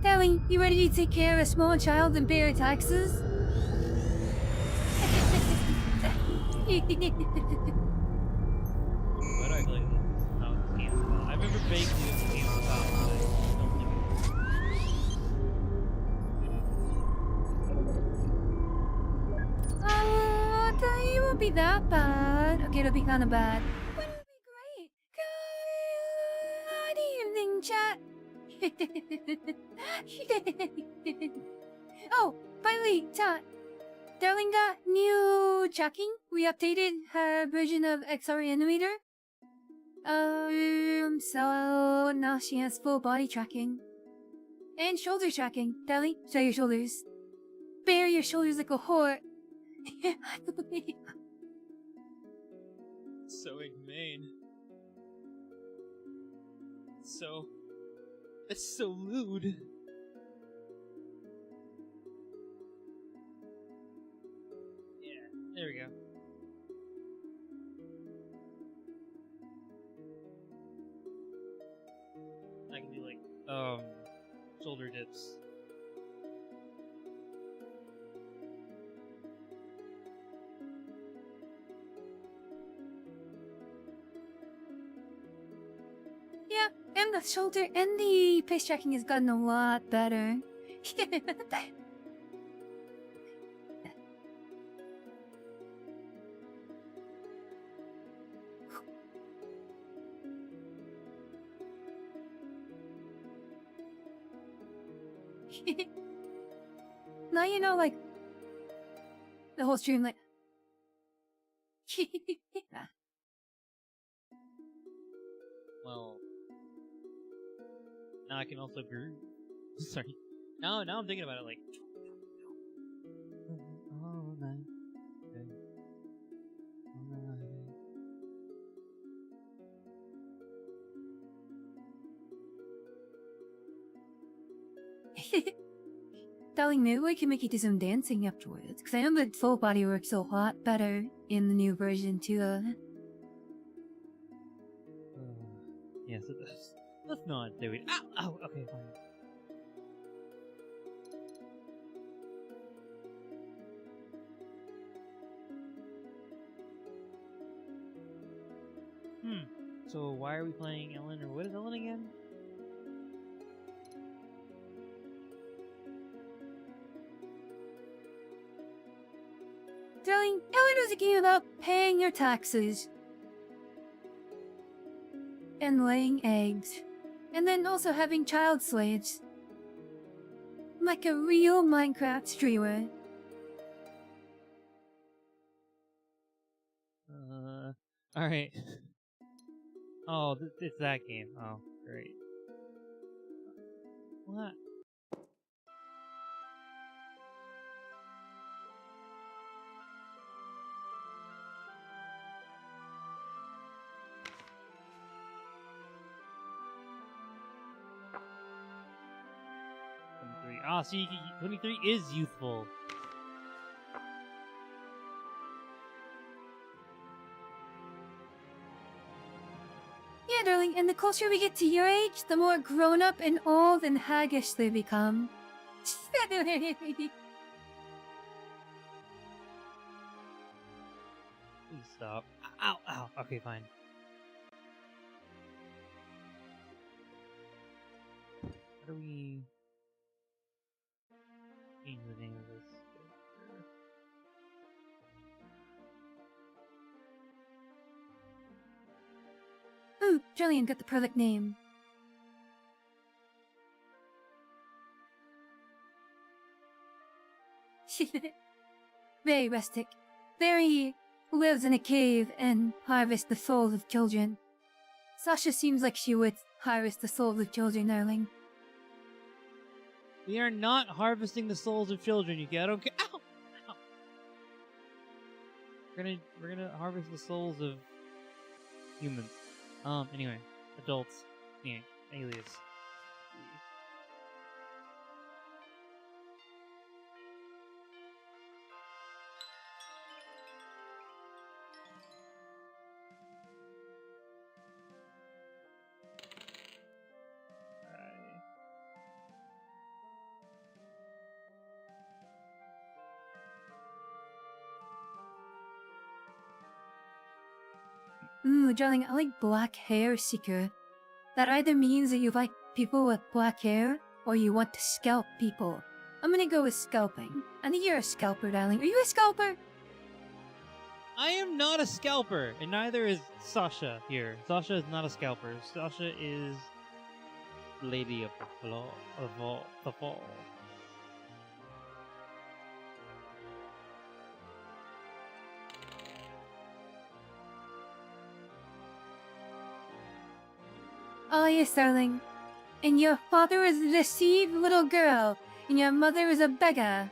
Darling, you ready to take care of a small child and pay your taxes? Why do I feel like this is how this game is about? I remember vaguely what this game was about, but I don't think It won't be that bad. Okay, it'll be kind of bad. But it'll be great. Good evening, chat. Oh, by the way, darling got new tracking. We updated her version of XR Animator. So now she has full body tracking. And shoulder tracking. Darling, show your shoulders. Bare your shoulders like a whore. so inhumane. It's so lewd. Yeah, there we go. I can do like, shoulder dips. Yeah, and the shoulder and the pace tracking has gotten a lot better. Now you know, like, the whole stream, like... Well, now I can also groove. Sorry. Now I'm thinking about it like... All night. Darling, maybe we can make you do some dancing afterwards, because I know the full body works a lot better in the new version too. Yes, it does. Let's not do it. Ow! Ow! Okay, fine. So why are we playing Ellen, or what is Ellen again? Darling, Ellen was a game about paying your taxes. And laying eggs. And then also having child slaves. Like a real Minecraft streamer. Alright. Oh, it's that game. Oh, great. What? Ah, so 23 is youthful. Yeah, darling, and the closer we get to your age, the more grown up and old and haggish they become. Please stop. Ow, ow. Okay, fine. How do we change the name of this? Ooh, Jillian got the perfect name. Very rustic. Very lives in a cave and harvests the souls of children. Sasha seems like she would harvest the souls of children, darling. We are not harvesting the souls of children, you get? Okay. Ow! Ow! We're gonna harvest the souls of humans. Anyway, adults. Yeah, Helios. Ooh, darling, I like black hair seeker. That either means that you like people with black hair, or you want to scalp people. I'm gonna go with scalping. I think you're a scalper, darling. Are you a scalper? I am not a scalper, and neither is Sasha here. Sasha is not a scalper. Sasha is Lady of the Fall. Oh yes, darling. And your father is a deceived little girl, and your mother is a beggar.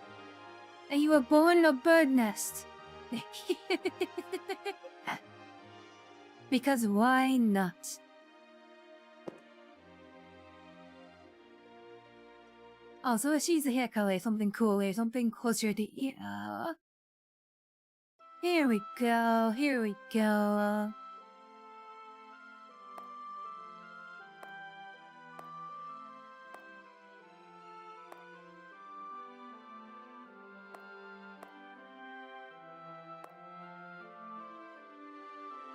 And you were born in a bird nest. Because why not? Also, she's a hair color, something cooler, something closer to you. Here we go, here we go.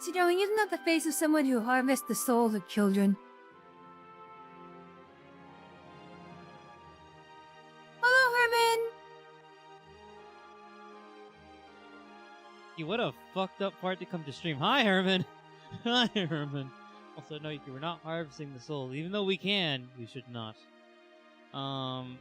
See, darling, isn't that the face of someone who harvests the souls of children? Hello, Herman! What a fucked up part to come to stream. Hi, Herman. Hi, Herman. Also, no, we're not harvesting the souls. Even though we can, we should not. Alright.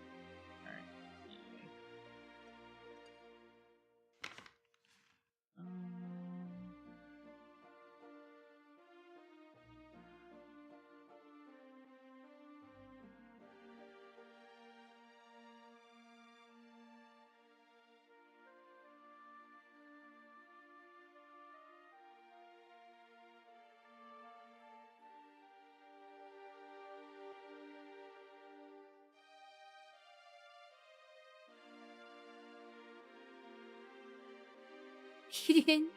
He didn't.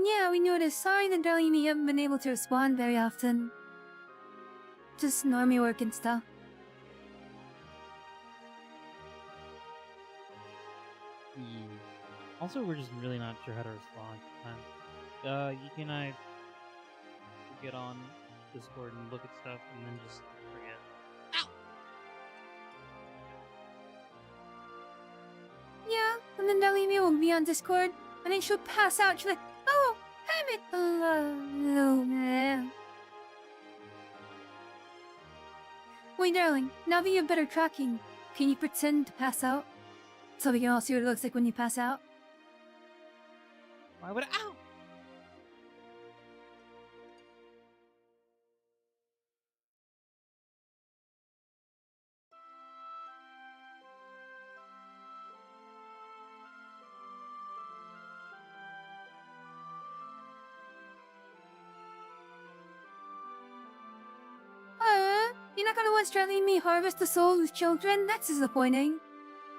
Yeah, we noticed. Sorry that darling, you haven't been able to respond very often. Just normie work and stuff. Also, we're just really not sure how to respond. Yuki and I get on Discord and look at stuff and then just forget. Yeah, and then darling will be on Discord, and then she'll pass out. She'll be like, oh, Herman! Wait, darling, now that you have better tracking, can you pretend to pass out? So we can all see what it looks like when you pass out? Why would I? Ow! You're not gonna watch darling me harvest the souls of children? That's disappointing.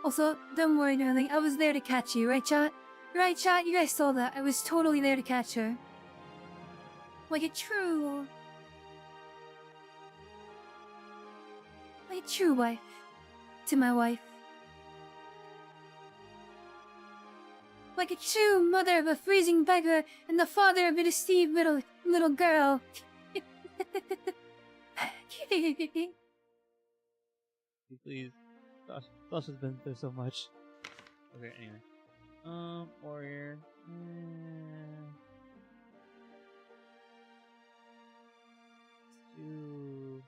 Also, don't worry, darling, I was there to catch you, right, chat? Right, chat? You guys saw that. I was totally there to catch her. Like a true wife. To my wife. Like a true mother of a freezing beggar and the father of a deceived little girl. Please. Sasha's been through so much. Okay, anyway. Warrior. Let's do...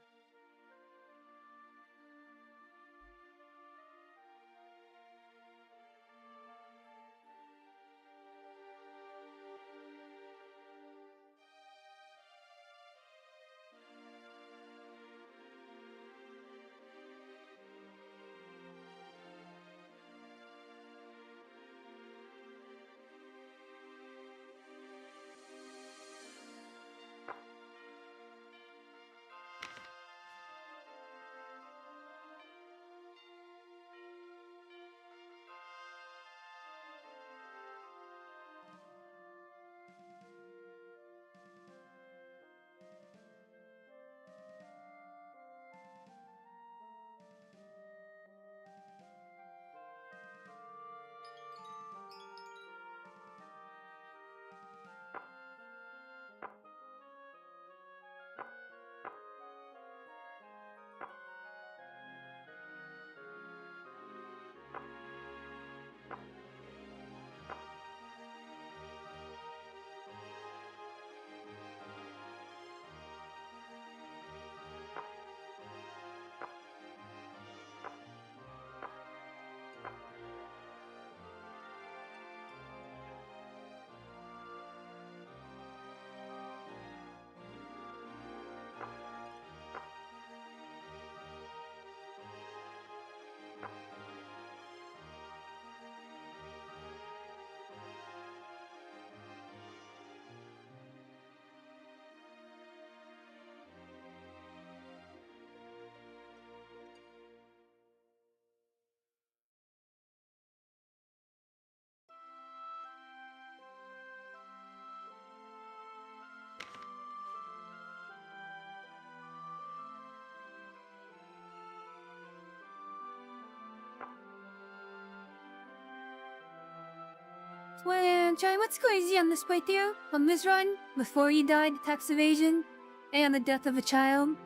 Well, Chai, what's crazy on this playthrough? On this run? Before you died, tax evasion, and the death of a child?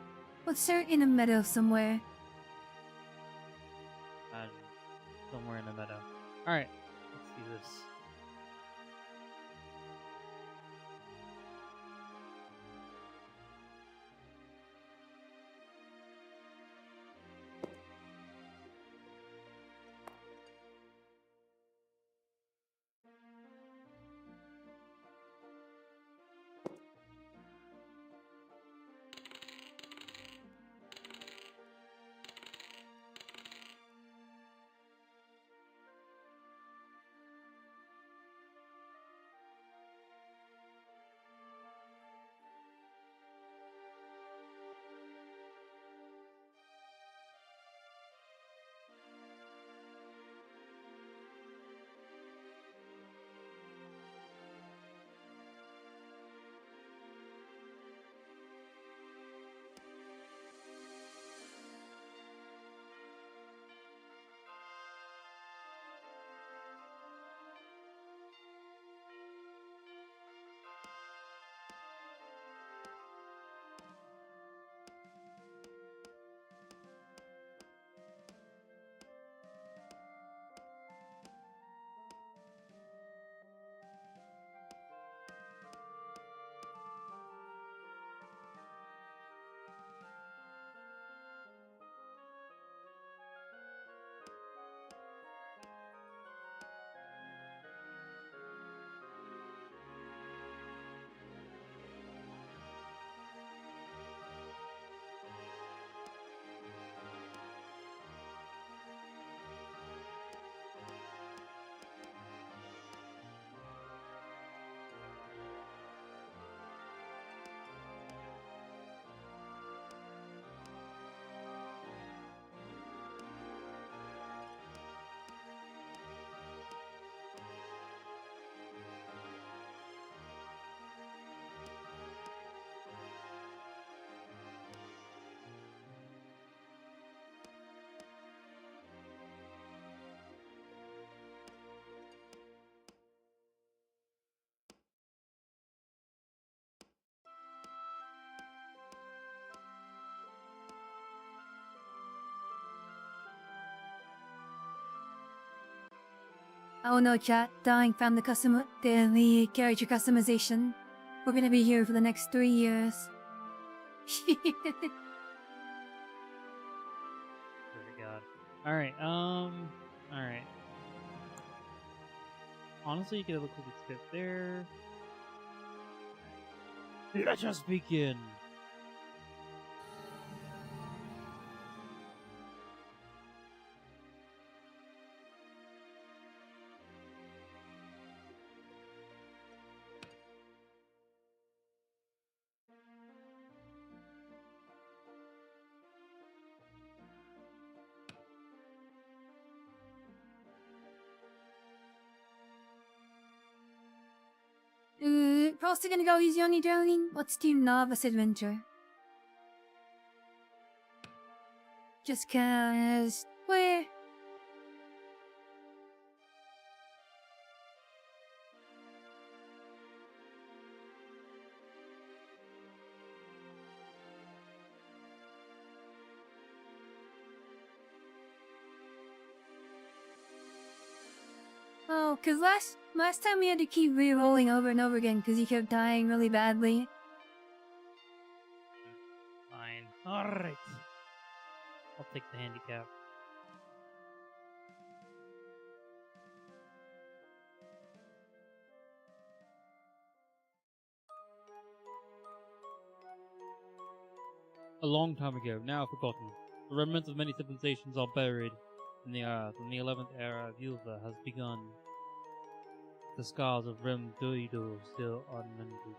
What's there in a meadow somewhere? Somewhere in the meadow. Alright, let's do this. Oh no, chat. Dying found the character customization. We're gonna be here for the next 3 years. Dear God. Alright, alright. Honestly, you could have a quick skip there. Let us begin! Probably gonna go easy on you, darling. Let's do Novice Adventure. Just cause... Where? Oh, cause last time we had to keep re-rolling over and over again because he kept dying really badly. Fine. Alright. I'll take the handicap. A long time ago, now forgotten, the remnants of many civilizations are buried in the earth, and the 11th era of Yulva has begun. The scars of Rem Duido still unmended.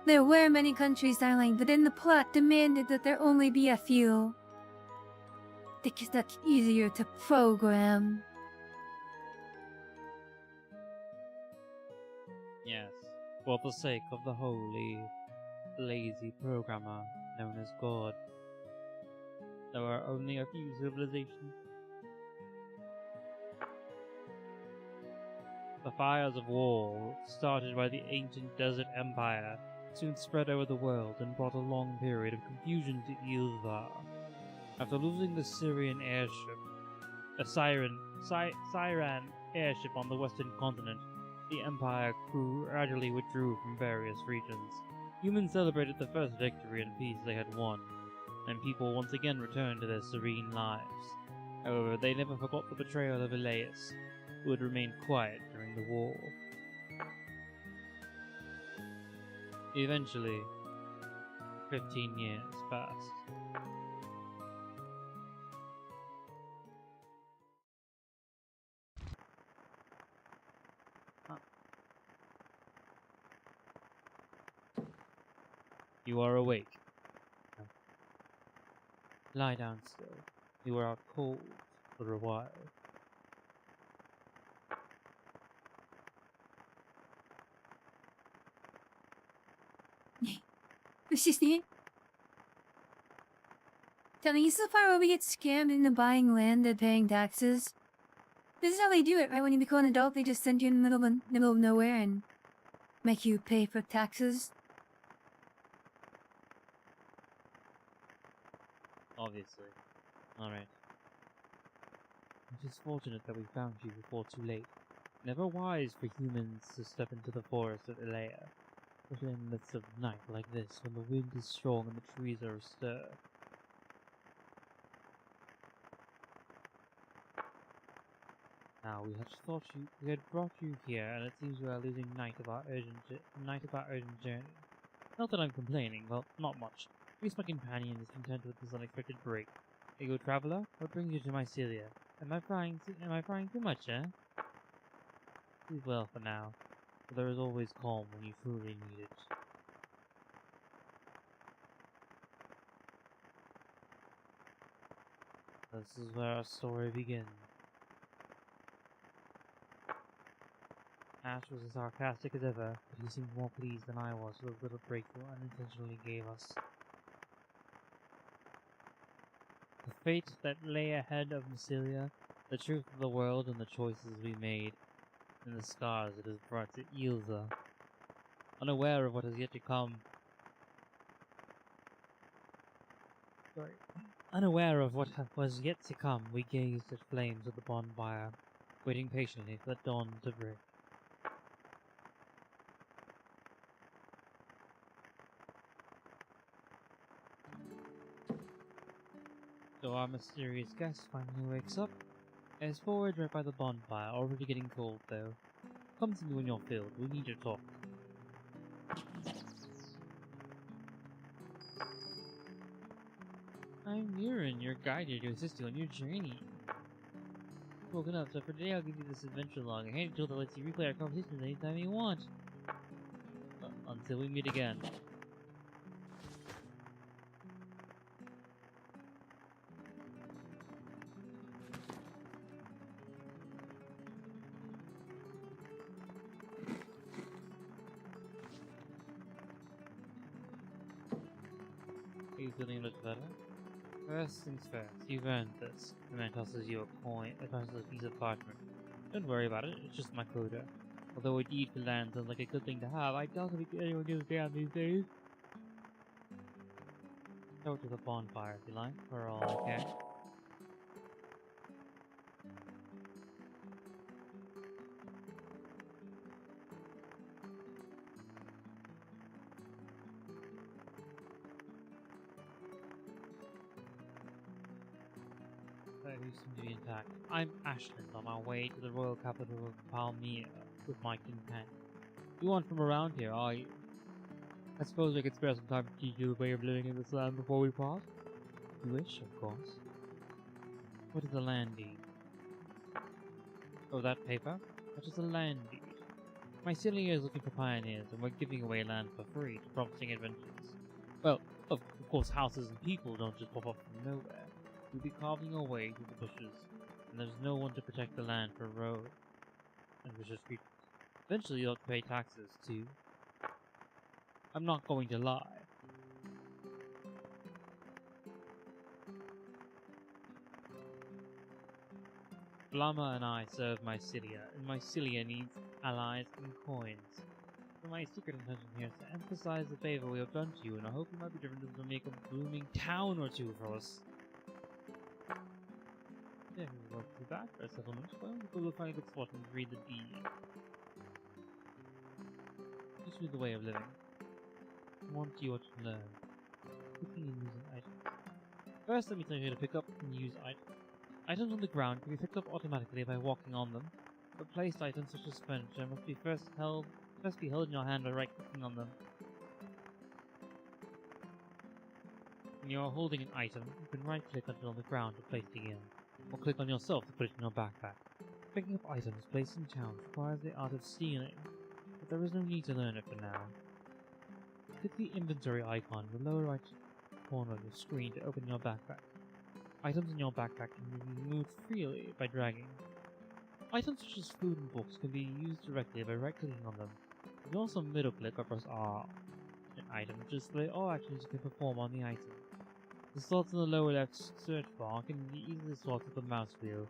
There were many countries, darling, but then the plot demanded that there only be a few. Because that's easier to program. Yes, for the sake of the holy. lazy programmer known as God. There are only a few civilizations. The fires of war, started by the ancient desert empire, soon spread over the world and brought a long period of confusion to Thur. After losing the Syrian airship, a Siren airship on the western continent, the empire gradually withdrew from various regions. Humans celebrated the first victory and peace they had won, and people once again returned to their serene lives. However, they never forgot the betrayal of Helios, who had remained quiet during the war. Eventually, 15 years passed. You are awake. Lie down still. You are out cold for a while. Persistent. Telling you so far where we get scammed into buying land and paying taxes. This is how they do it, right? When you become an adult, they just send you in the middle of nowhere and make you pay for taxes. Obviously. Alright. It is fortunate that we found you before too late. Never wise for humans to step into the forest of Elea, especially in the midst of night like this, when the wind is strong and the trees are astir. Now, we had brought you here, and it seems we are losing night of our urgent journey. Not that I'm complaining, well, not much. At least my companion is content with this unexpected break. Hey, good traveler, what brings you to Mycelia? Am I prying too much, eh? Sleep well for now, but there is always calm when you truly need it. This is where our story begins. Ash was as sarcastic as ever, but he seemed more pleased than I was with the little break you unintentionally gave us. The fate that lay ahead of Mycelia, the truth of the world and the choices we made, and the scars it has brought to Ilza. Unaware of what has yet to come. Unaware of what was yet to come, we gazed at flames of the bonfire, waiting patiently for the dawn to break. So our mysterious guest finally wakes up, and is forward right by the bonfire, already getting cold though. Come to me when you're filled, we need to talk. I'm Murin, your guide here to assist you on your journey. Woken up, so for today I'll give you this adventure log, a handy tool that lets you replay our conversations anytime you want. Until we meet again. Are you feeling much better? First things first, you've earned this. The man tosses you a coin, tosses a piece of parchment. Don't worry about it, it's just my quota. Although a deed for land sounds like a good thing to have, I doubt if anyone gives a damn these days. Go to the bonfire if you like, for all I care. You seem to be intact. I'm Ashland, on our way to the royal capital of Palmyra with my companion. You aren't from around here, are you? I suppose we could spare some time to teach you the way of living in this land before we part. You wish, of course. What is a land deed? Oh, that paper? What is a land deed? Mycelia is looking for pioneers, and we're giving away land for free to promising adventurers. Well, of course, houses and people don't just pop up from nowhere. We'll be carving our way through the bushes, and there's no one to protect the land from road and vicious creatures. Eventually you'll have to pay taxes too. I'm not going to lie, Blama and I serve Mycelia, and Mycelia needs allies and coins. So my secret intention here is to emphasize the favor we have done to you, and I hope you might be driven to make a blooming town or two for us. Yeah, we will be back for a settlement. Well, we'll find a good spot and read the deed. Teach me the way of living. I want you to learn. Picking and using items. First, let me tell you how to pick up and use items. Items on the ground can be picked up automatically by walking on them, but placed items such as furniture must be first be held in your hand by right-clicking on them. When you are holding an item, you can right-click on it on the ground to place it again, or click on yourself to put it in your backpack. Picking up items placed in towns requires the art of stealing, but there is no need to learn it for now. Click the inventory icon in the lower right corner of your screen to open your backpack. Items in your backpack can be removed freely by dragging. Items such as food and books can be used directly by right-clicking on them. You can also middle-click or press R an item to display all actions you can perform on the item. The slots in the lower left search bar can be easily sorted with the mouse wheel,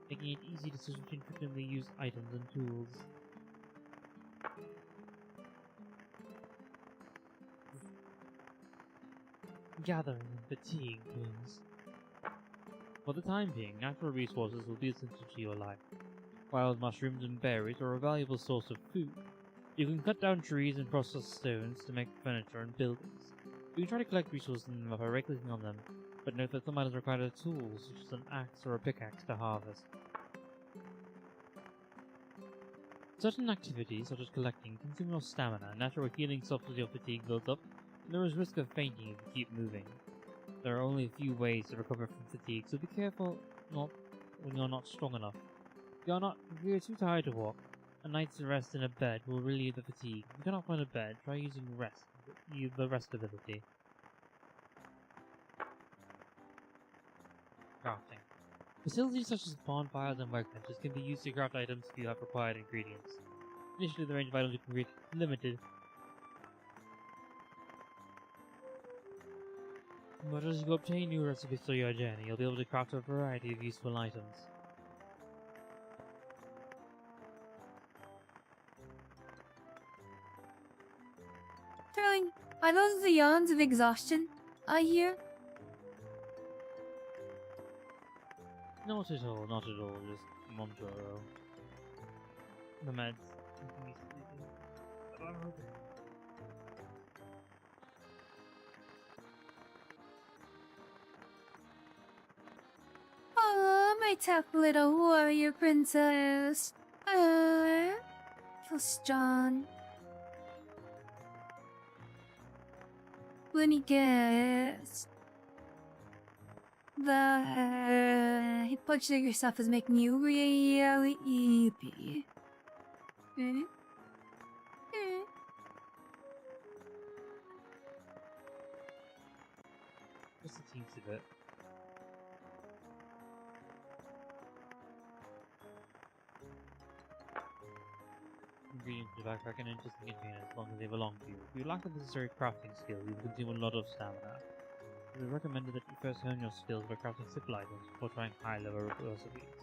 making it easy to efficiently use items and tools. Gathering and fatigue, please. For the time being, natural resources will be essential to your life. Wild mushrooms and berries are a valuable source of food. You can cut down trees and process stones to make furniture and buildings. You can try to collect resources by right-clicking on them, but note that some items require tools, such as an axe or a pickaxe, to harvest. Certain activities, such as collecting, consume your stamina. Natural healing stops as your fatigue builds up, and there is risk of fainting if you keep moving. There are only a few ways to recover from fatigue, so be careful when you're not strong enough. If you're too tired to walk, a night's rest in a bed will relieve the fatigue. If you cannot find a bed, try using the rest ability. Crafting. Facilities such as bonfires and workbenches can be used to craft items if you have required ingredients. Initially, the range of items you can create is limited, but as you obtain new recipes through your journey, you'll be able to craft a variety of useful items. Darling, are those the yawns of exhaustion I hear? Not at all, just Montoro. The meds. Me sleeping. But I'm hoping. Oh, my tough little warrior princess. Feel strong. Let me guess. The blood sugar stuff is making you really eepy. Just a teensy bit. Ingredients in the backpack and interesting containers as long as they belong to you. If you lack the necessary crafting skill, you will consume a lot of stamina. It is recommended that you first hone your skills by crafting simple items before trying high-level recipes.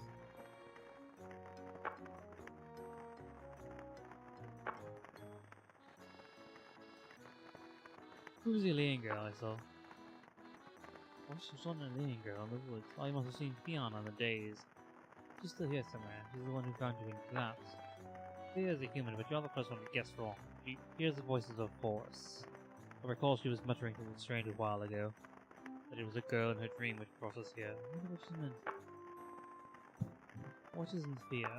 Who's the alien girl I saw? Oh, she was not an alien girl in the woods. Oh, you must have seen Fiona in the days. She's still here somewhere. She's the one who found you in collapse. Thea is a human, but you're the first one to guess wrong. She hears the voices of Force. I recall she was muttering something strange a while ago. That it was a girl in her dream which brought us here. I wonder what she meant. What isn't fear?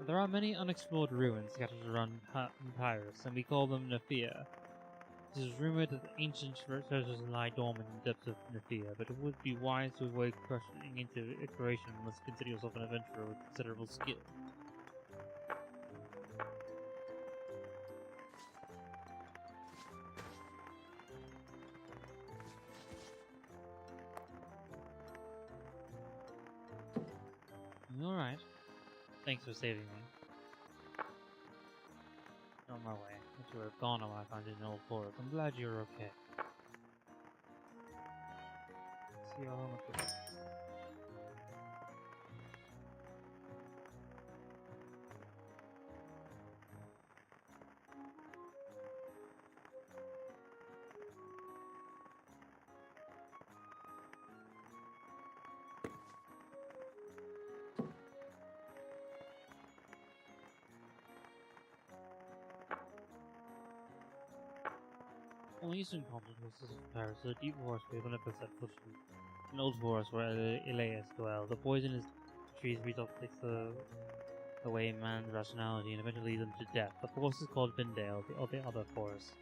There are many unexplored ruins scattered around Pyrus, and we call them Nephia. It is rumored that ancient treasures lie dormant in the depths of Nephia, but it would be wise to avoid crushing into exploration unless you consider yourself an adventurer with considerable skill. Alright. Thanks for saving me. On my way. I should have gone when I found you in old forest. I'm glad you're okay. see how much it is. On the eastern continent was Paris, a deep forest with 100% footprint. An old forest where Helios dwell. The poisonous trees result takes away man's rationality and eventually lead them to death. The forest is called Vindale, the other forest.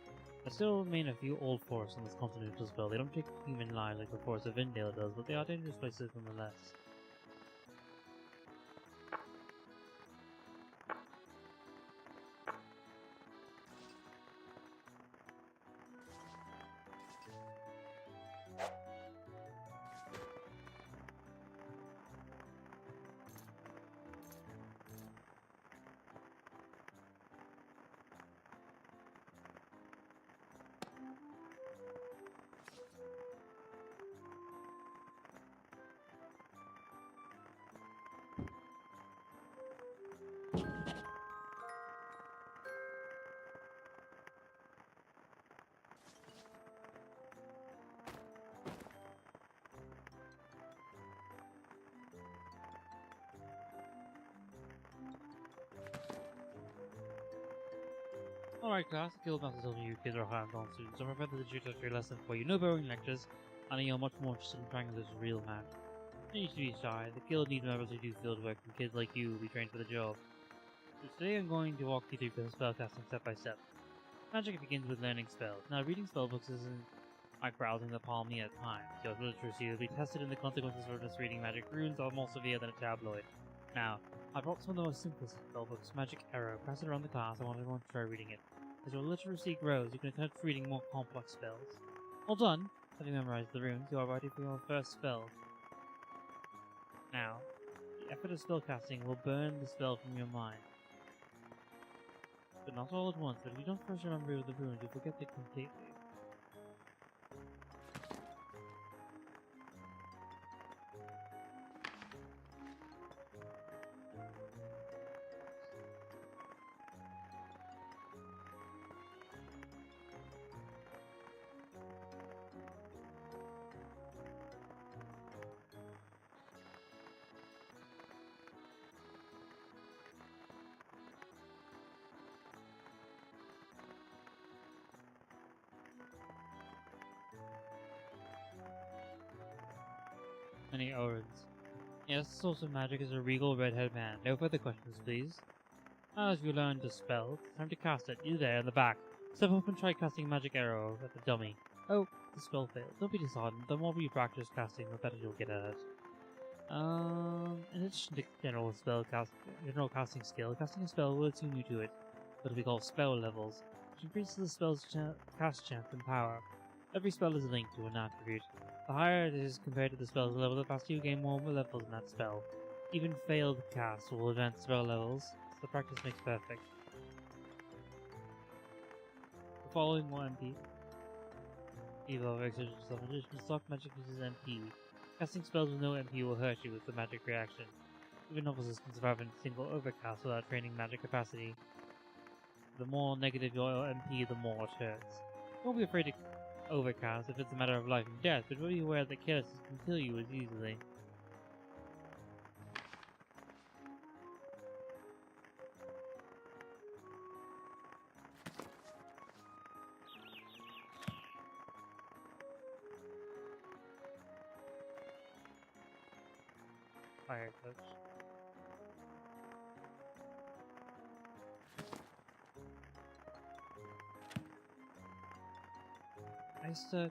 There still remain a few old forests on this continent as well. They don't take human lives like the forest of Vindale does, but they are dangerous places nonetheless. Alright class, the guild master told me you kids are hands-on students, so I prepared the introductory lesson for you. No boring lectures, and you're much more interested in trying this real match. No need to be shy, the guild needs members who do field work, and kids like you will be trained for the job. So today I'm going to walk you through spellcasting step by step. Magic begins with learning spells. Now reading spellbooks isn't like browsing the palmy at times. Your literacy will be tested in the consequences for just reading magic runes are more severe than a tabloid. Now, I brought some of the most simplest spellbooks, Magic Arrow. Pass it around the class, I want everyone to try reading it. As your literacy grows, you can attempt reading more complex spells. Well done! Having memorized the runes, you are ready for your first spell. Now, the effort of spellcasting will burn the spell from your mind. But not all at once, but if you don't first remember the runes, you'll forget it completely. Many Orans. Yes, the source of magic is a regal red-haired man. No further questions, please. As you learn to spell, it's time to cast it. You there in the back. Step up and try casting Magic Arrow at the dummy. Oh, the spell failed. Don't be disheartened. The more you practice casting, the better you'll get at it. In addition to general casting skill, casting a spell will attune you to it. What we call spell levels, which increases the spell's cast chance and power. Every spell is linked to an attribute. The higher it is compared to the spell's level, the faster you gain more levels in that spell. Even failed casts will advance spell levels, so practice makes perfect. The following will MP. Evil exertion self-addition. Stock magic uses MP. Casting spells with no MP will hurt you with the magic reaction. Even novices can survive in single overcast without training magic capacity. The more negative your MP, the more it hurts. Don't be afraid to overcast if it's a matter of life and death, but be aware that carelessness can kill you as easily. Fire touch. Ice touch.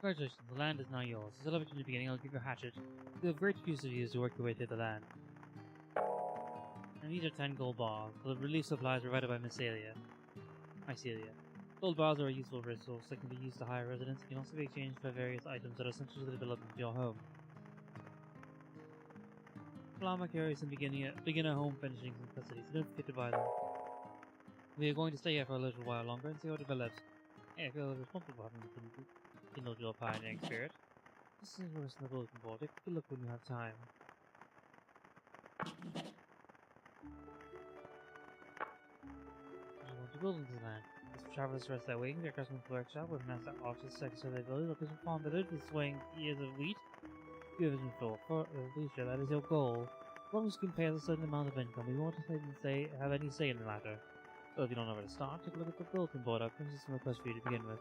Congratulations, the land is now yours. As I love it in the beginning, I'll give you a hatchet. You have great use of use to work your way through the land. And these are 10 gold bars. The relief supplies provided by Mycelia. Gold bars are a useful resource that can be used to hire residents. It can also be exchanged for various items that are essential to the development of your home. Allow my curious and beginner home furnishings and necessities, so don't forget to buy them. We are going to stay here for a little while longer and see how it develops. Hey, I feel responsible for having kindled your pioneering spirit. This is worse than the bulletin board. Take a look when you have time. I want to build into the land. As for travelers rest their wings, their customer's workshop with master office, secretary, village, location farm village with swaying ears of wheat. You have vision for Alicia, that is your goal. As long as you can pay us a certain amount of income, we won't have any say in the matter. So if you don't know where to start, take a look at the bulletin board. I'll give you some requests for you to begin with.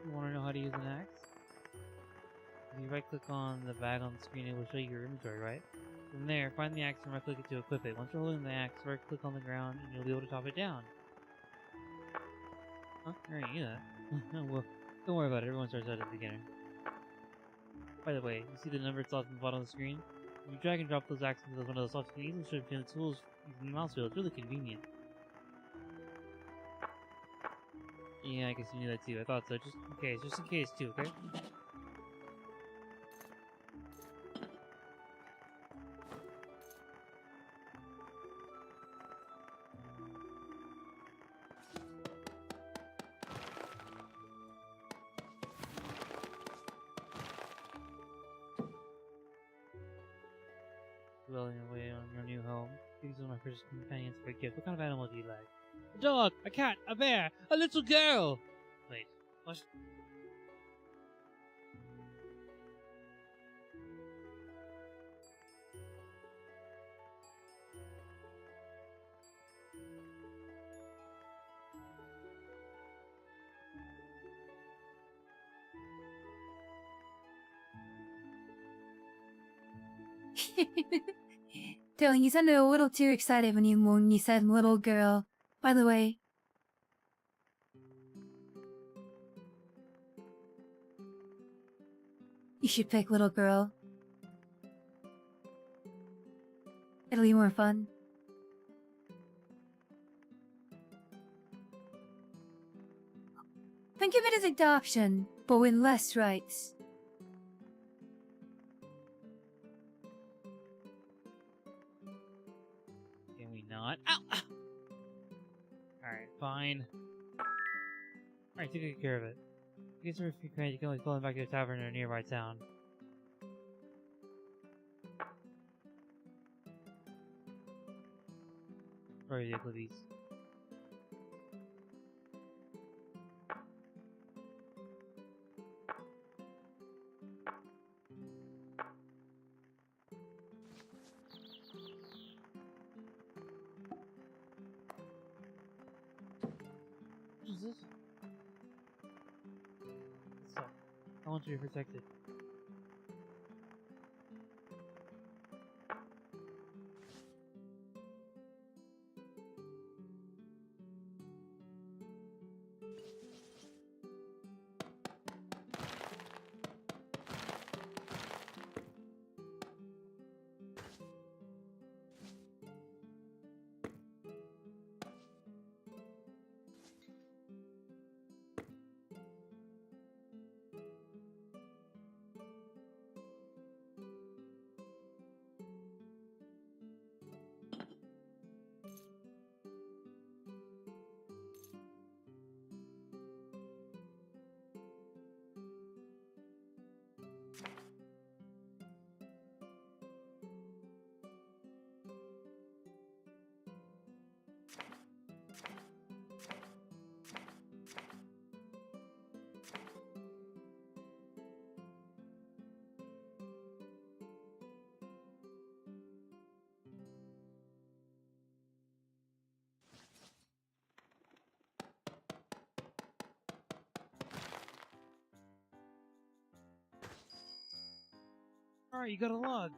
You want to know how to use an axe? If you right click on the bag on the screen, it will show you your inventory, right? From there, find the axe and right click it to equip it. Once you're holding the axe, right click on the ground and you'll be able to top it down. Huh? I already knew that. Well, don't worry about it, everyone starts out at the beginning. By the way, you see the numbered slots on the bottom of the screen? If you drag and drop those axes into one of those slots, you can easily shift between the tools using the mouse wheel. It's really convenient. Yeah, I guess you knew that too. I thought so. Just in case too, okay? Dwelling away on your new home. These are my first companions for a gift. What kind of animal do you like? A dog, a cat, a bear, a little girl! Wait, what? Dylan, you sounded a little too excited when you said little girl. By the way, you should pick little girl. It'll be more fun. Think of it as adoption, but with less rights. Can we not? Ow! Alright, fine. Alright, take good care of it. I guess if you can always call him back to a tavern in a nearby town. Sorry, the Eclipse. What is this? So, I want you to be protected. Alright, you got a log.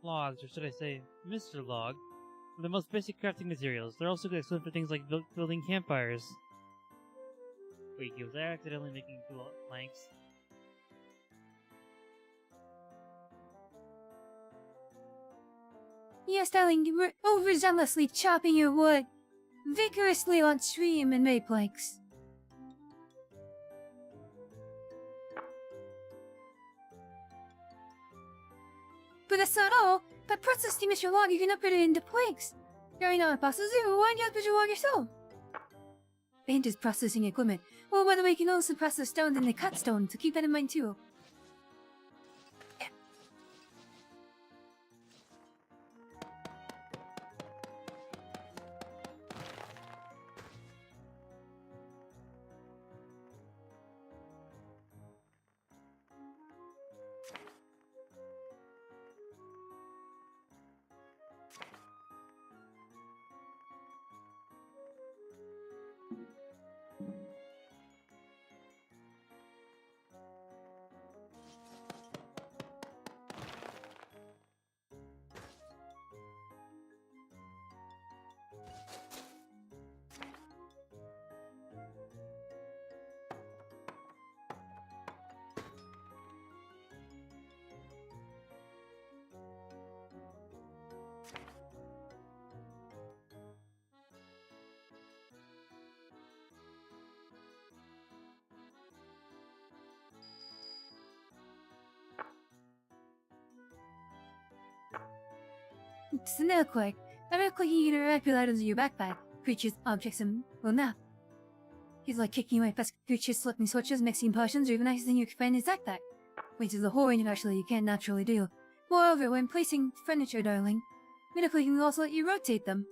Logs, or should I say, Mr. Log, are the most basic crafting materials. They're also excellent for things like building campfires. Wait, was I accidentally making 2 planks? Yes, darling, you were overzealously chopping your wood. Vigorously on stream and made planks. But that's not all. By processing Mr. Log, you can upgrade it into planks. You're not processing, why not put your log yourself? And his processing equipment. Oh, by the way, you can also process stone and the cut stone, so keep that in mind too. It's an earthquake. I'm earthquake you can interact with items in your backpack. Creatures, objects, and well now. He's like kicking away past creatures, slipping switches, mixing potions, or even accessing your companion's backpack. Which is a whole range of actually you can't naturally do. Moreover, when placing furniture, darling, metaphor can also let you rotate them.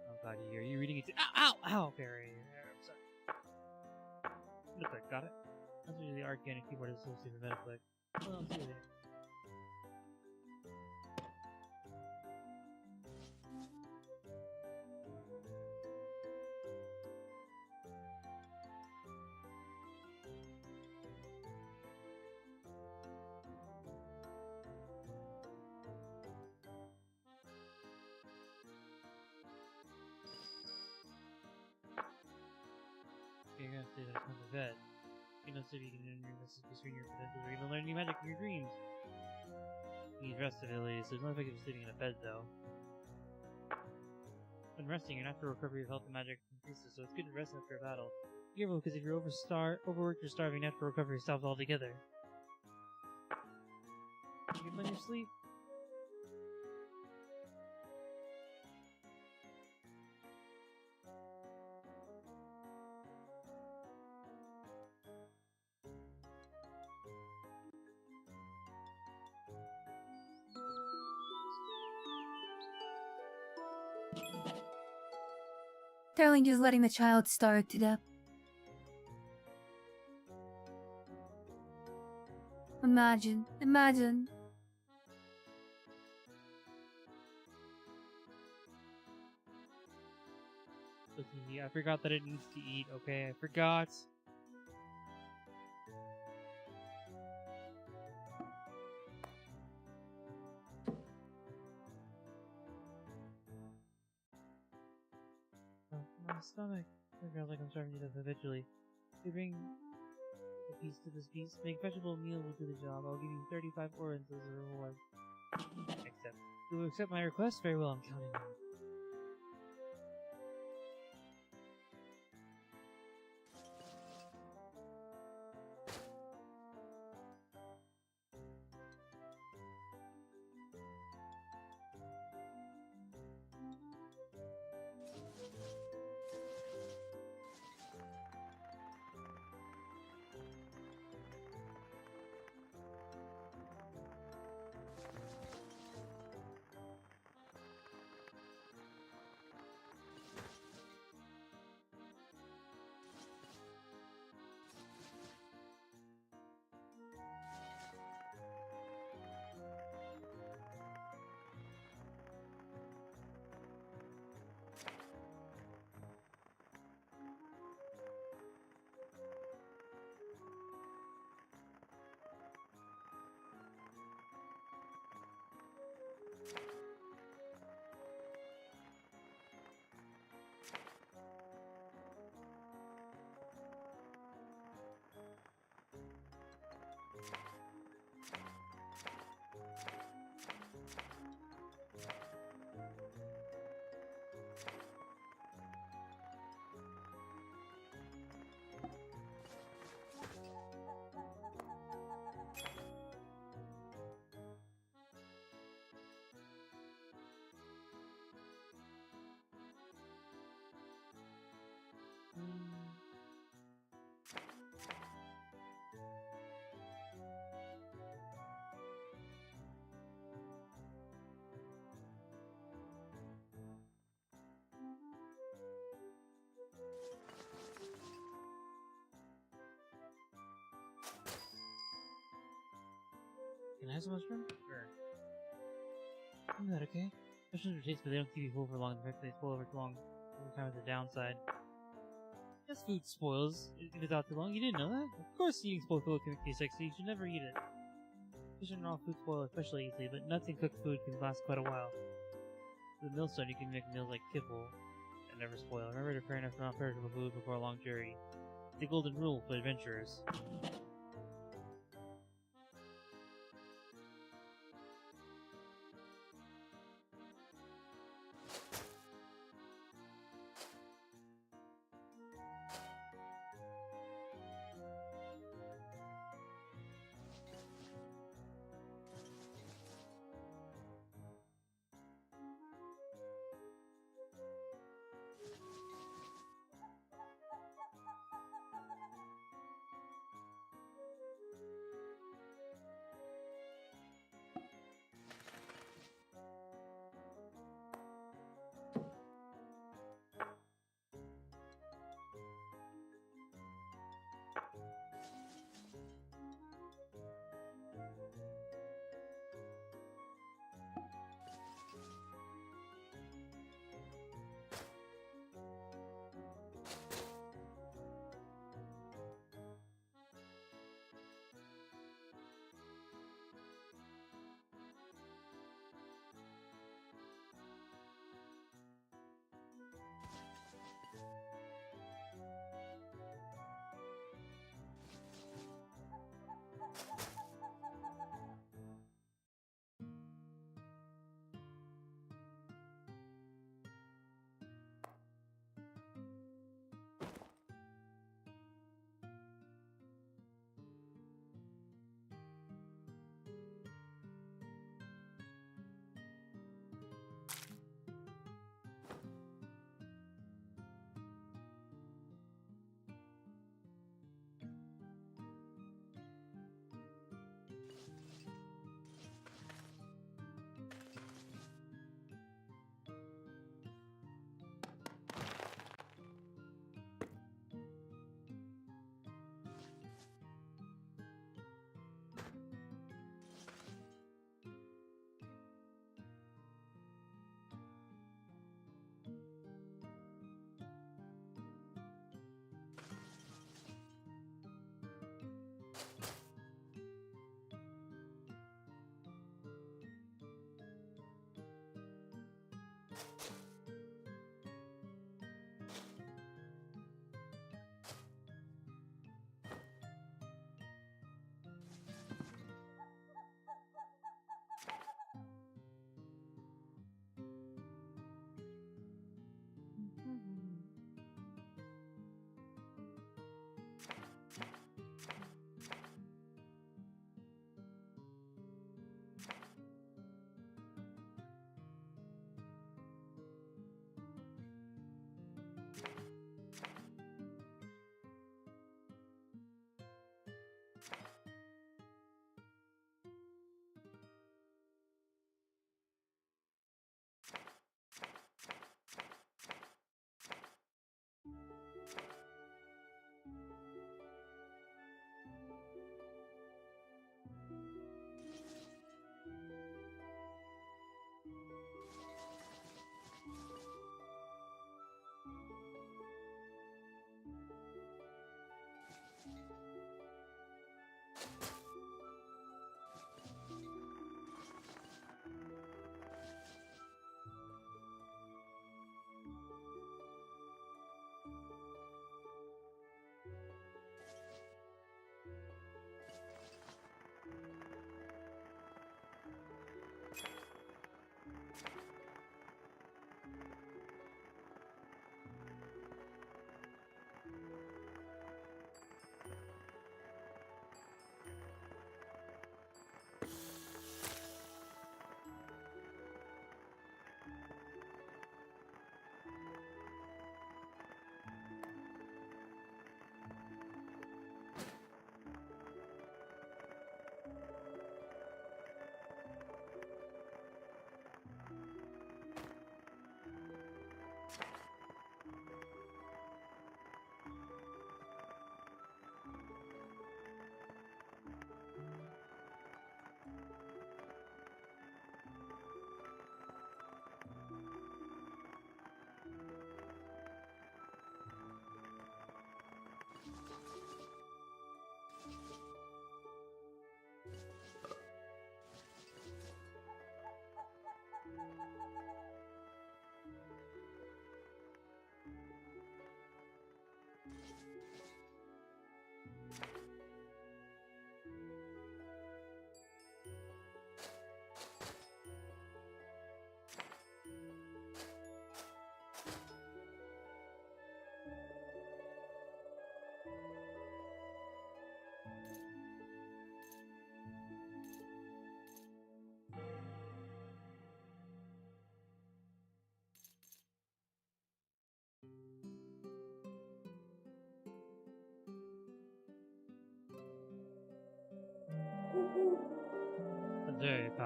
Oh god, are you reading it? Ow! Ow! Ow! Okay, right here. I'm sorry. Metaclick, got it? That's usually the arcane and keyboard is associated with Metaclick. Well, let's see it. You're gonna say that on the bed. You know, so you can learn your message between your potential, or even learn new magic in your dreams. You need rest ability, so there's no effect of sleeping in a bed, though. When resting, your natural recovery of health and magic increases, so it's good to rest after a battle. Be careful, because if you're overworked or starving, natural recovery stops altogether. You get plenty of sleep. Darling just letting the child starve to death. Imagine. I forgot that it needs to eat, okay? I forgot. Oh, my stomach. It feels like I'm starving to death eventually. You bring a piece to this beast. Make vegetable meal will do the job. I'll give you 35 orens as a reward. Except, you will accept my request? Very well, I'm counting on you. Can I have some mushroom? Sure. Isn't that okay? Mushrooms are tasty, but they don't keep you full for long. In fact, they spoil over too long. Every time is a downside. Yes, food spoils if it's out too long. You didn't know that? Of course eating spoiled food can make you sick, so you should never eat it. Fish and raw food spoil especially easily, but nuts and cooked food can last quite a while. With a millstone, you can make meals like kibble and never spoil. Remember to prepare enough non-perishable food before a long journey. The golden rule for adventurers.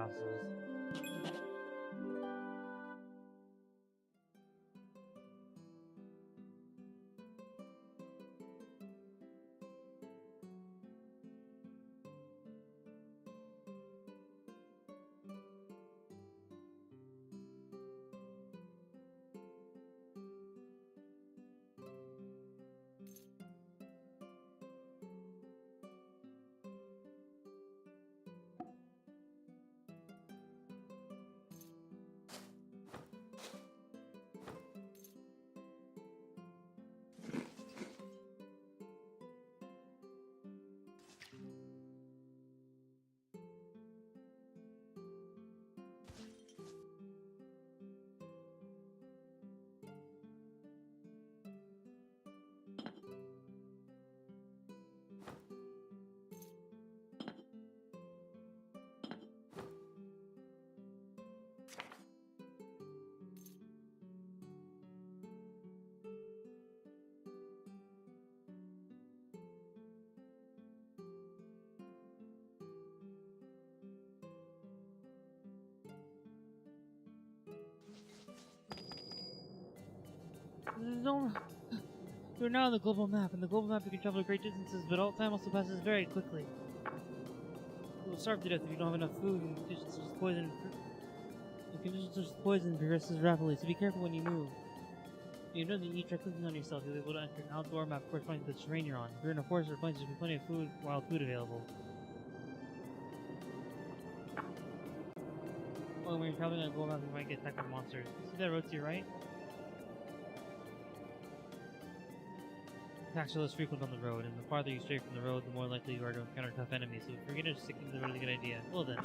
houses. No, you're now on the global map. In the global map, you can travel great distances, but all time also passes very quickly. You will starve to death if you don't have enough food, and conditions such as poison. And conditions such as poison progresses rapidly, so be careful when you move. If you know that you eat, try clicking on yourself. You'll be able to enter an outdoor map corresponding to the terrain you're on. If you're in a forest or plains, there'll be plenty of food, wild food available. Well, when you're traveling on a global map, you might get attacked by monsters. See that road to your right? Attacks are less frequent on the road, and the farther you stray from the road, the more likely you are to encounter tough enemies, so if you're gonna stick to the road is a good idea. Well then.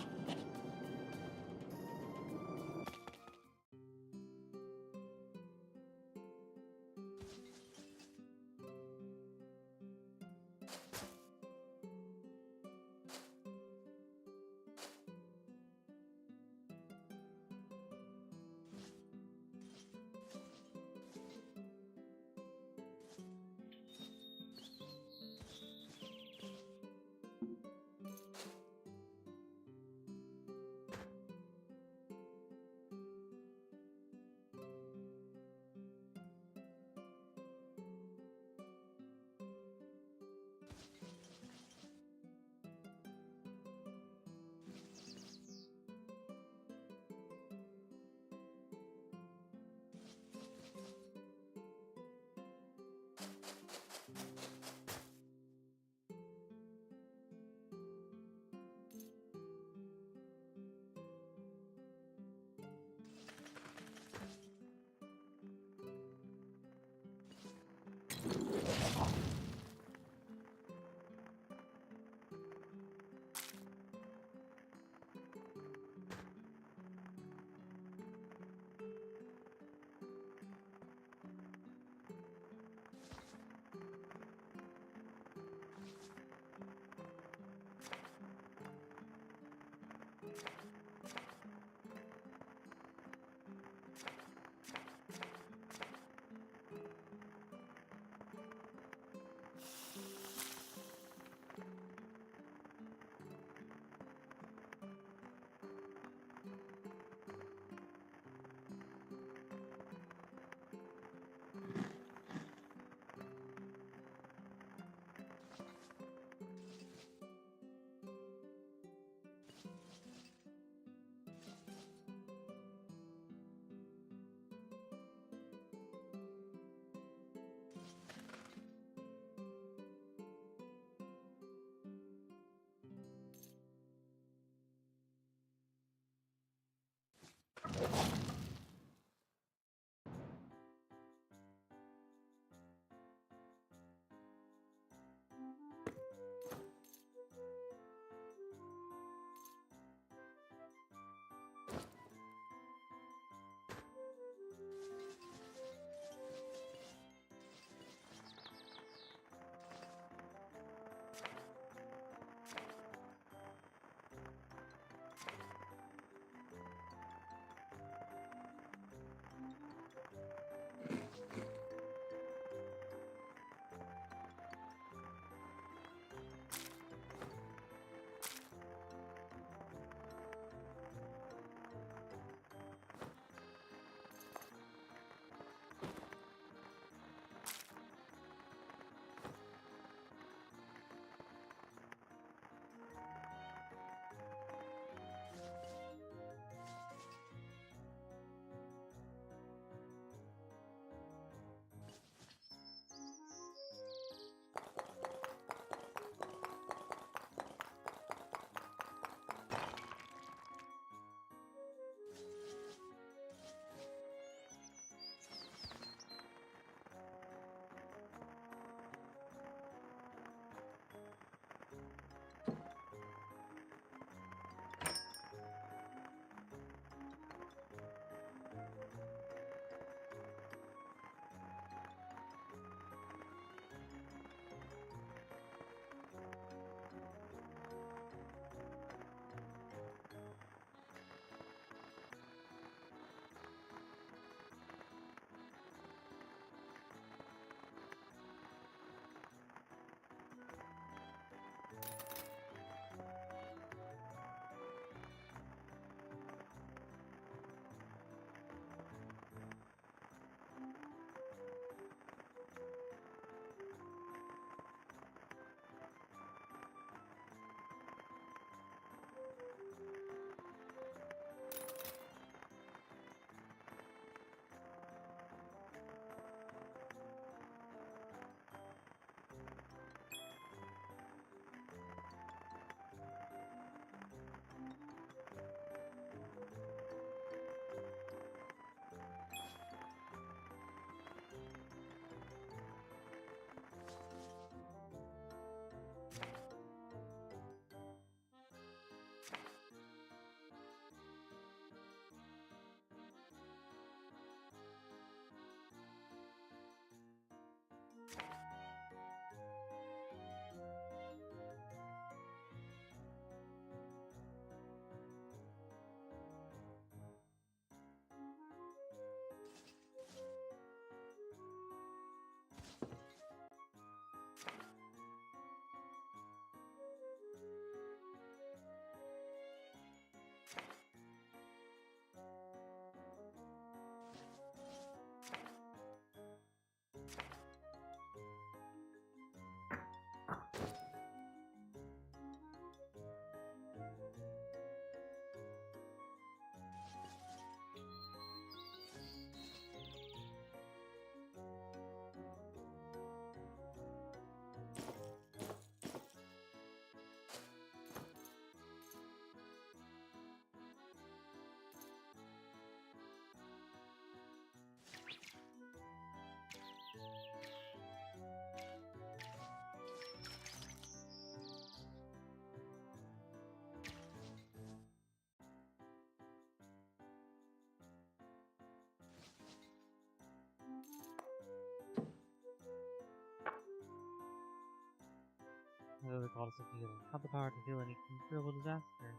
the goddess of healing, have the power to heal any incurable disaster.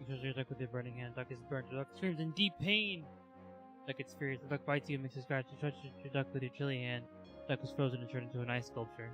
Because your duck with your burning hand, duck is burnt, your duck screams in deep pain! Duck gets furious, the duck bites you and makes a scratch, you touch your duck with your chilly hand, duck is frozen and turned into an ice sculpture.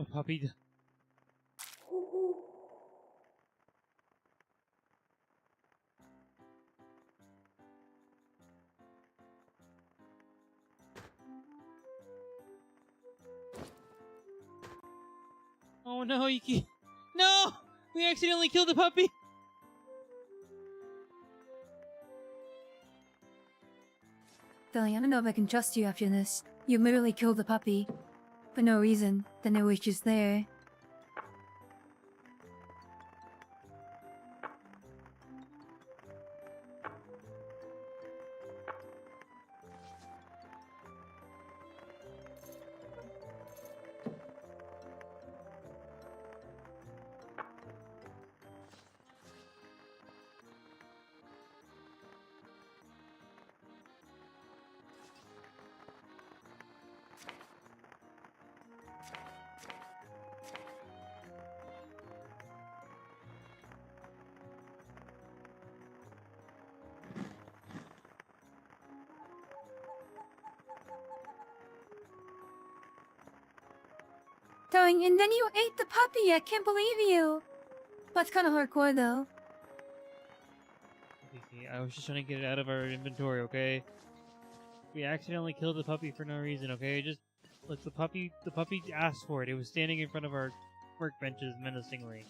Oh, puppy. Oh no, you can't. No! We accidentally killed the puppy! Billy, I don't know if I can trust you after this. You literally killed the puppy. For no reason. Then it was just there. Darling, and then you ate the puppy. I can't believe you. That's kind of hardcore, though. I was just trying to get it out of our inventory, okay? We accidentally killed the puppy for no reason, okay? Just look, the puppy asked for it. It was standing in front of our workbenches menacingly.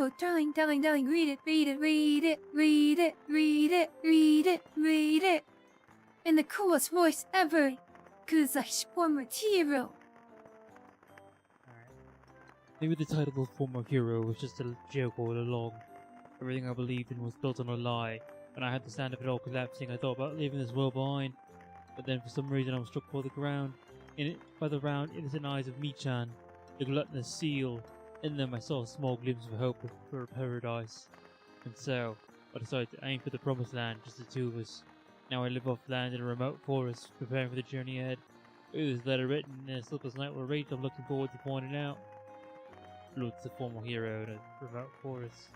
Oh, darling, darling, darling, read it, read it, read it, read it, read it, read it, read it. In the coolest voice ever. Cause I former hero. Alright. Maybe the title of Former Hero was just a joke all along. Everything I believed in was built on a lie. When I had the sound of it all collapsing, I thought about leaving this world behind. But then for some reason I was struck by the ground. By the round, innocent eyes of Michan, the gluttonous seal. In them I saw a small glimpse of hope for a paradise. And so, I decided to aim for the promised land, just the two of us. Now I live off land in a remote forest, preparing for the journey ahead. It was letter written in a sleepless night will reach, I'm looking forward to pointing out. Floats the former hero in a remote forest.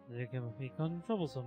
They can become troublesome.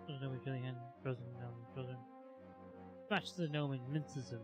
The gnome killing and frozen gnome children. Smashes the gnome and minces him.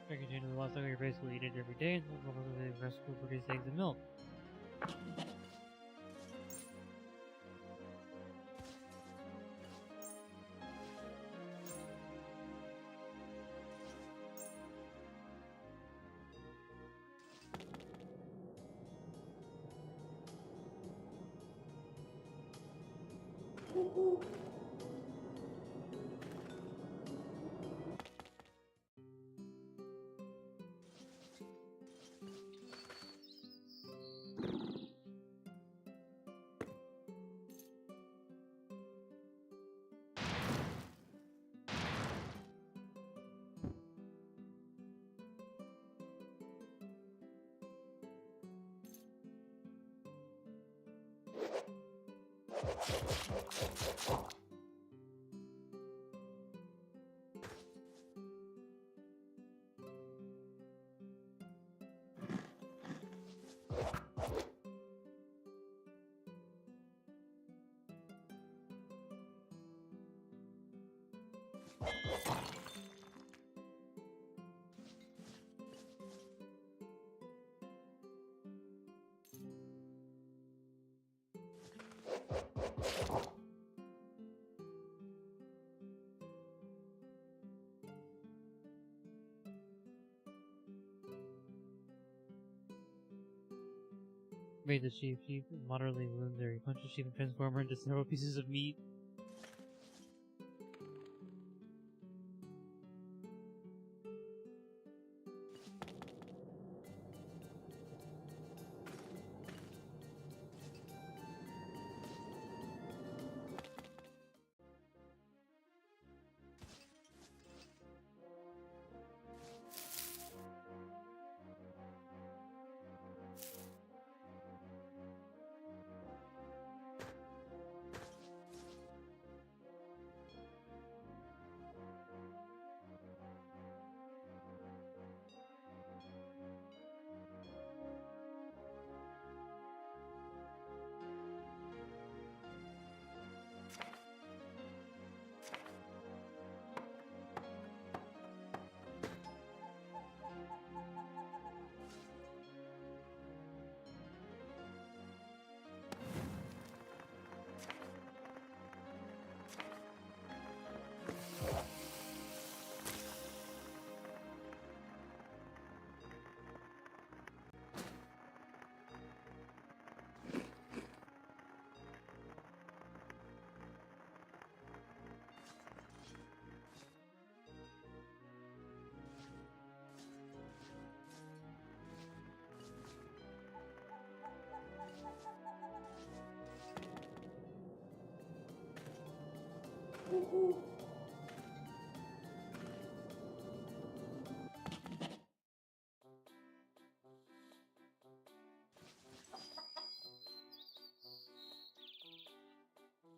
I continue the last sucker, you basically eat it every day, and the rest will produce eggs and milk. Made the sheep moderately wounded there. He punched the sheep and transformed her into several pieces of meat.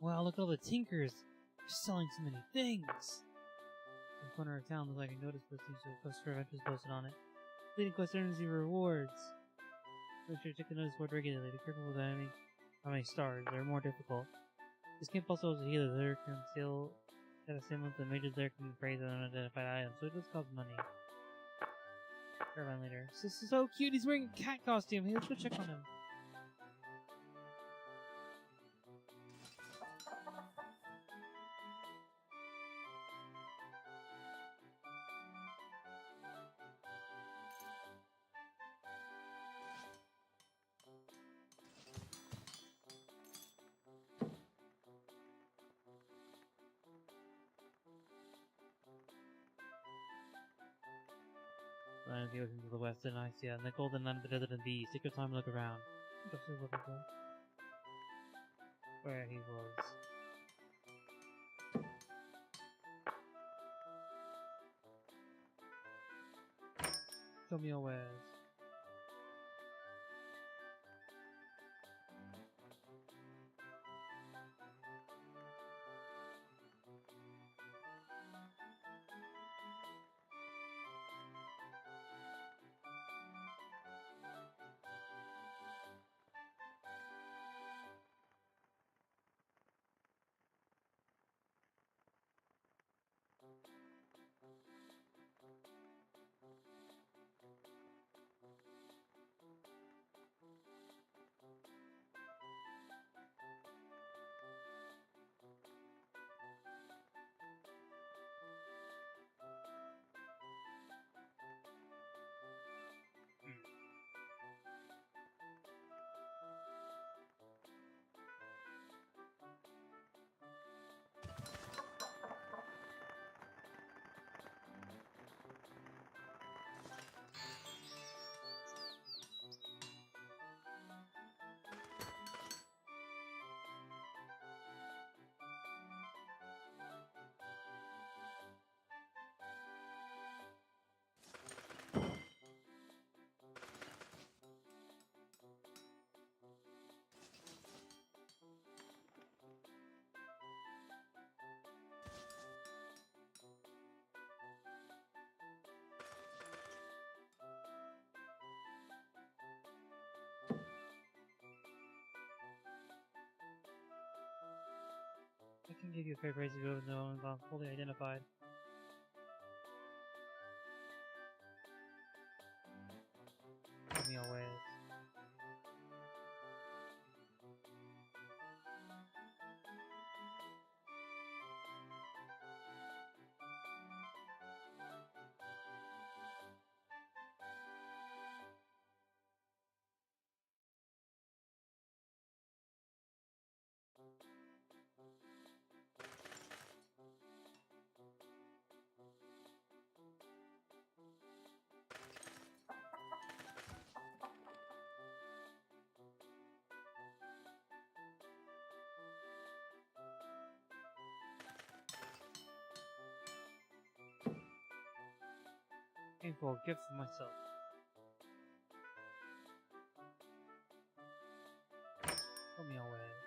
Wow, look at all the tinkers! They're selling so many things! In the corner of town, looks like a notice board seems to have quest for adventures posted on it. Completing quest earns you rewards. Make sure to check the notice board regularly. Be careful with how many stars. They're more difficult. This camp also has a healer. There can still at the same month the mages there can praise an unidentified item, so it does cost money. Caravan leader. This is so cute! He's wearing a cat costume! Hey, let's go check on him. Land of the ocean to the west and Icea, and the golden land of the desert and the east. Take your time and look around. Just looking for where he was. Show me your wares. can give you a fair praise if you don't know and not fully identified. Give me your ways. Aim for a gift for myself. Show me your ways.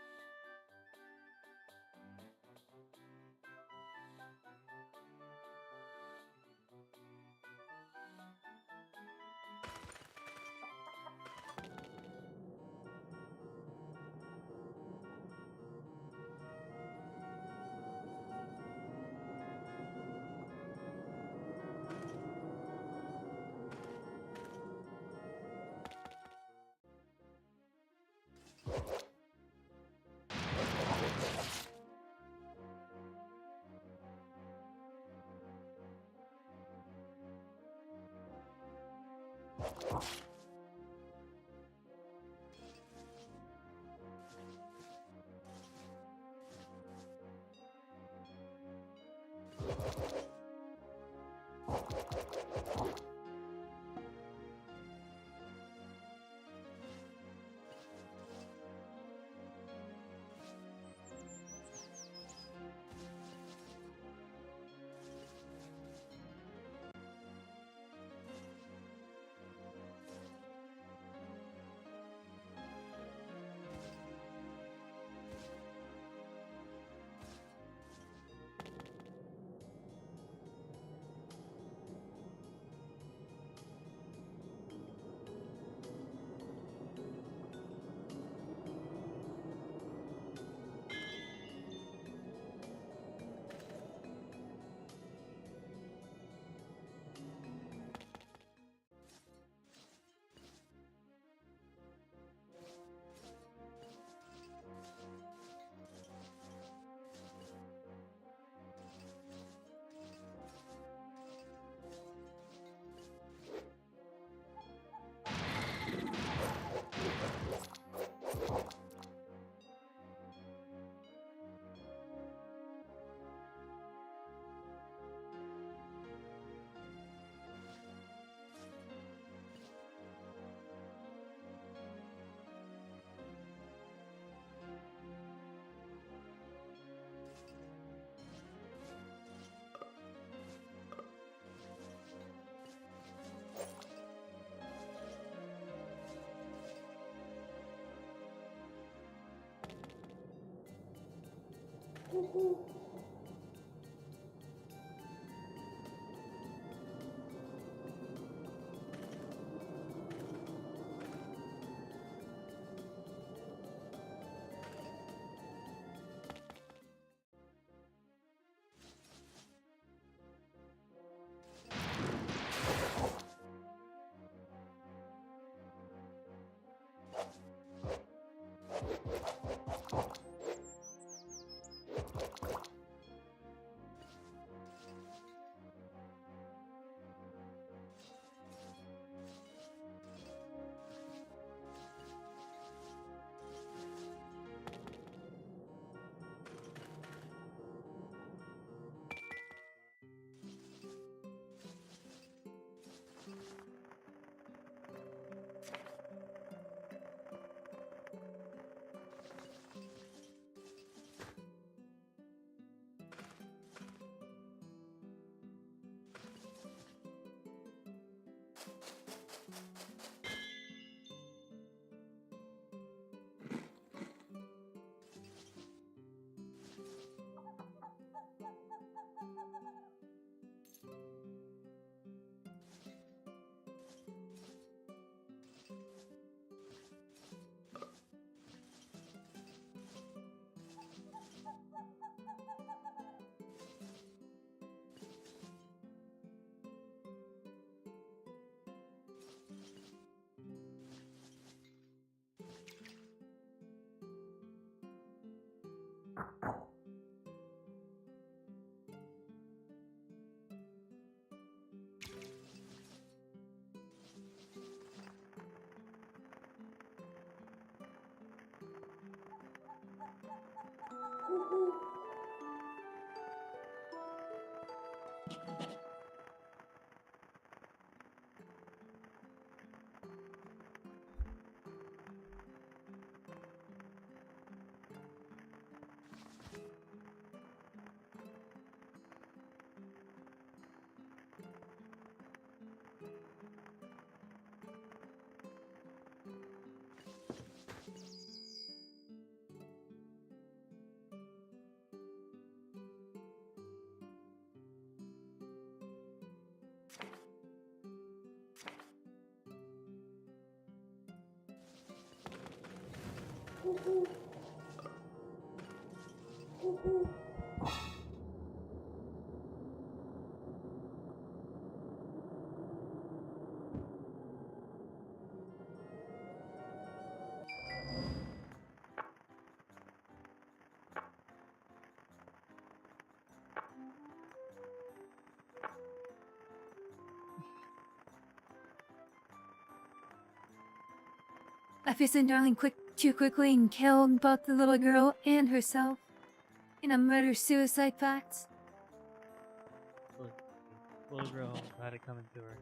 I sent darling too quickly and killed both the little girl and herself in a murder-suicide pact. Look, little girl had it coming to her.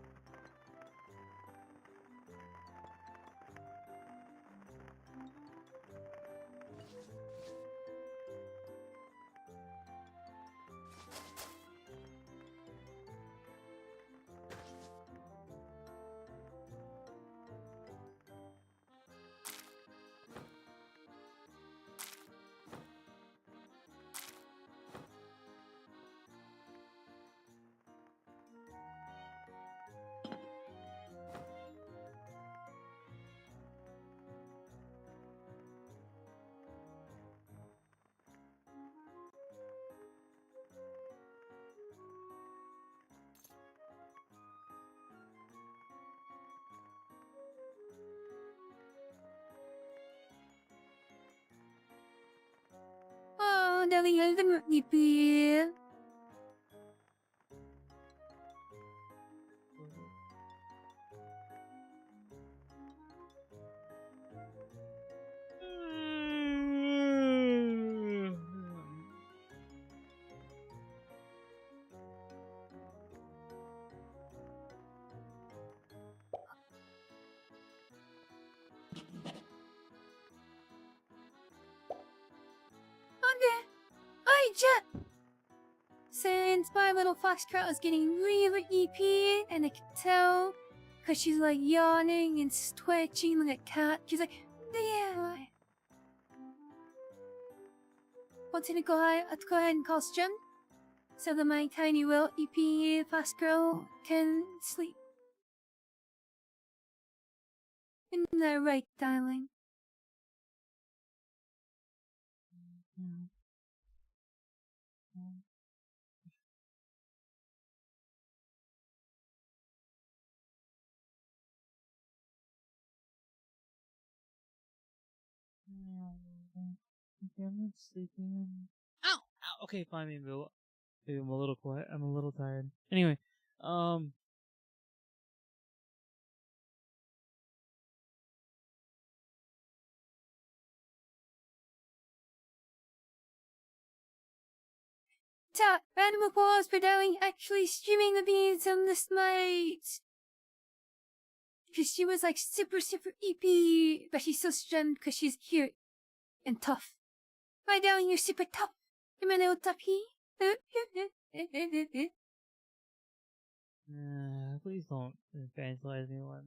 Oh, darling, I didn't be. Since my little foxtrot was getting really EP, and I could tell, cause she's like yawning and twitching like a cat. She's like, yeah. Wanted to let's go ahead and call Strum, so that my tiny little EP fox girl can sleep. Isn't that right, darling? Okay, I'm not sleeping. Ow! Ow! Okay, fine, maybe I'm a little quiet. I'm a little tired. Anyway, Random applause for darling actually streaming the beans on this night. Because she was like super EP, but she's so strong because she's here and tough. Right, darling, you're super tough. You're my little toughy. please don't evangelize anyone.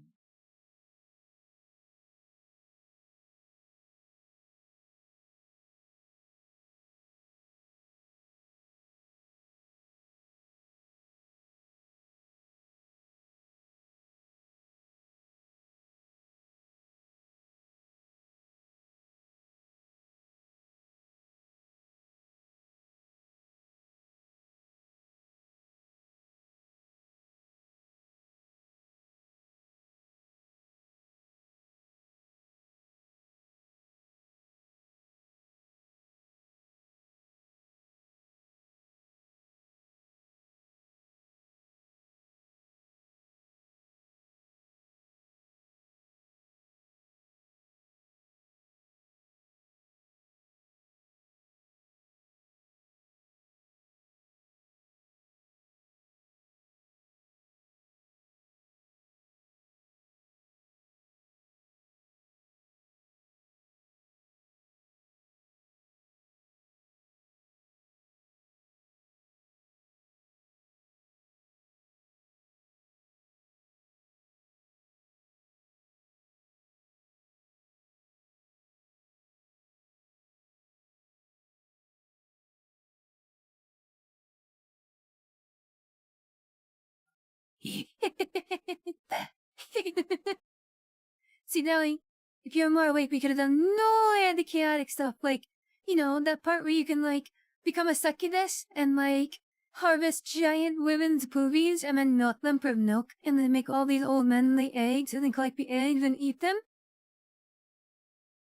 See, darling, If you were more awake, we could have done no of the chaotic stuff, like, you know, that part where you can, like, become a succubus and, like, harvest giant women's boobies and then milk them for milk and then make all these old men lay eggs and then collect the eggs and eat them.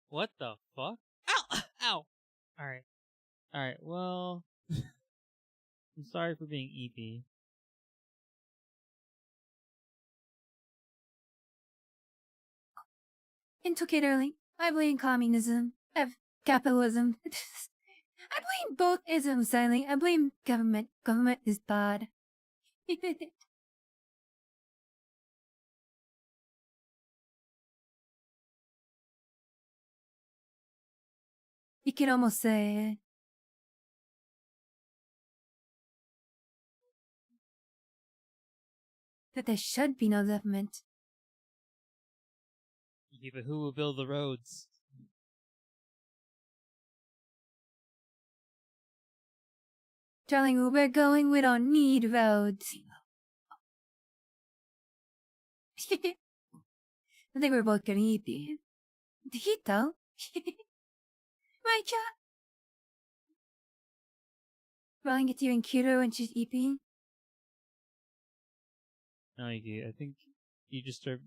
What the fuck? Ow! Ow! Alright. Alright, well... I'm sorry for being EP. It's okay, darling. I blame communism. Capitalism. I blame both isms, darling. I blame government. Government is bad. You could almost say that there should be no government. Yeah, but who will build the roads? Darling, where we're going, we don't need roads. I think we're both getting eepy. The heat, though. Right, chat? Rolling gets even cuter when she's eeping. No, you do. I think you just start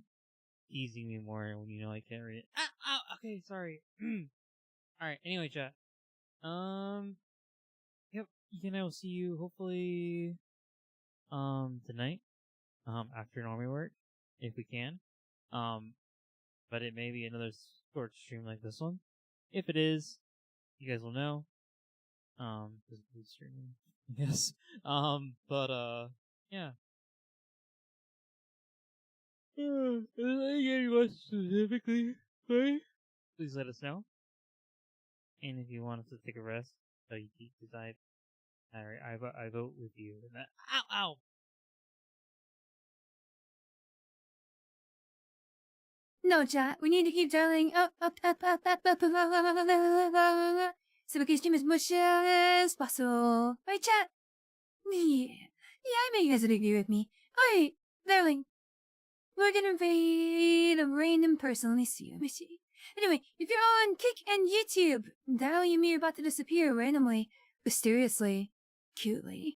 easing me more when you know I can't read it. Ah, ow, okay, sorry. Alright, anyway, chat. Yep, Ethan and I will see you hopefully, tonight, after normally work, if we can. But it may be another short stream like this one. If it is, you guys will know. This is streaming, I guess. Yeah. Is there anything more specifically, right? Please let us know. And if you want us to take a rest, so you keep decide. Alright, I vote with you. And that, ow! No, chat. We need to keep dialing up. So we can stream as much as possible. Right, chat? Yeah. I know you guys would agree with me. Alright, darling. We're gonna invade a random person. Let me see. Anyway, if you're on Kick and YouTube, dial you me are about to disappear randomly, mysteriously, cutely.